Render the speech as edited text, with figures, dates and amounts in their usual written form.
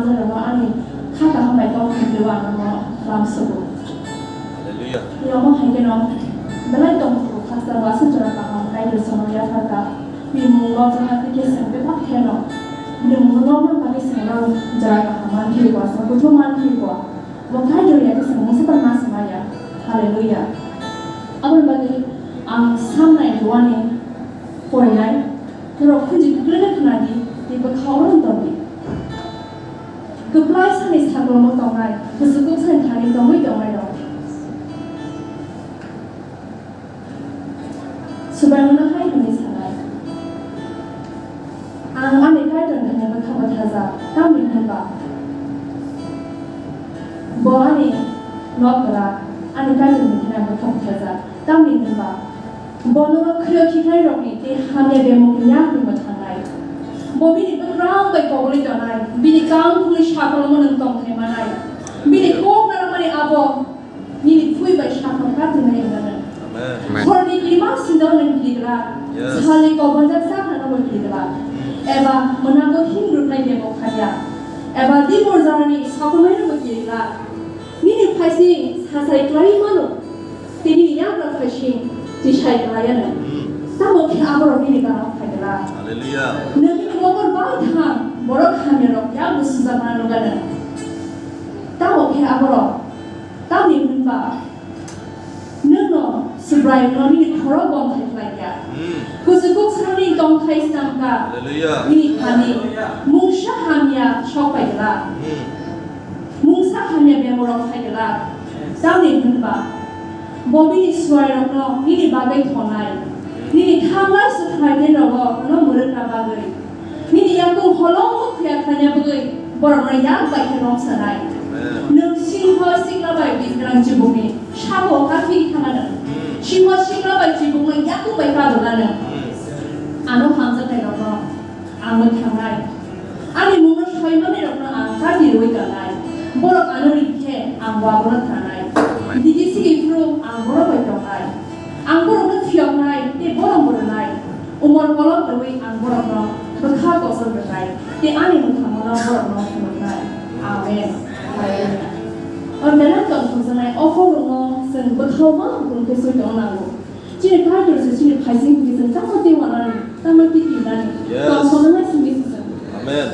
하자라고 아니 카가 한 말 더 힘들어 람스고 여모 하게노 달라이 동 카스타 와서 저라가 나이를 소노야 하다 비무가 좀 하게 생각 박해노 비무가 가게 생각 저라가 만 키고 와서 고토만 키고 뭐 가이드를 해서 무슨 말씀이야 할렐루야 아버지 바기 안 삼나이 도안이 보이나이 그럼 그지 그렇게 그나디 이거 가오는 덤이 그 플라이스니 사고로 동아이 그 수국산 다리 동이 동아이로 수발문은 하이는 살아요 안에 가이드는 그냥 가고 타자 까민 해봐 뭐 안에 넣었더라 안에 가이드는 그냥 가고 타자 까민 해봐 뭐는 그렇게 하려니 때 함에 배목이 약을 못하나요 뭐 비니 그라운 bai 거울이 되나요 비니 강 풀이 샤클로는 동태만나요 비니 꼭나라만이 아버 비니 풀이 bai 샤클로 같은 애는 거리 이마 신도는 길이라 살리 거반자 사하는 길이라 에바 문하고 힘을 나게 못하냐 에바 디보자니 사고매는 길이라 비니 파이시 사사이 클라이마노 비니 야브라 파이시 지샤이 클라이는 तामोखे आबरो बिनि गानाव फायदला हालेलुया नोंनि न'खर बायथा बर' खामिरो या बुसुजाना नगानो तामोखे आबरो तामनि होनबा नोंनो सुब्राय न'नि खर' गम थायफ्लाया गुजुगुग सरनि गम थायस्तांगा हालेलुया बिनि खानि मुंसा हामिया सफायला मुंसा हामिया बेमरो फायदला तामनि होनबा बबिनि सुवायरनो बिनि बागै थनाय Nini kamar sekarang rawa, mana murid nabagai. Nini yang kau holong kaya kanya bagai, borang yang baik orang sanai. Nung sinho singla baik bisrang jibumi, shabu kafi kamana. Sinho singla baik jibumi yang kau baik kadulan. Anu hamzat ni rawa, amat kangai. Ani mungkin saya mana rawa angkat dirui kangai. Borang anu rike, angwa borang kanai. Digi sigi fru, angwa baik kangai. Anggur fiang naik, dia borong naik. Umur kolom terui anggur berkah kosong naik. Dia ani mengkamulah borong naik. Amin. Dalam contoh naik, orang sen berkhawa pun kesuai orang lalu. Jadi kaya terus jadi pasing kita sama tiwana, sama tikiran. Contoh naik sendiri. Amin.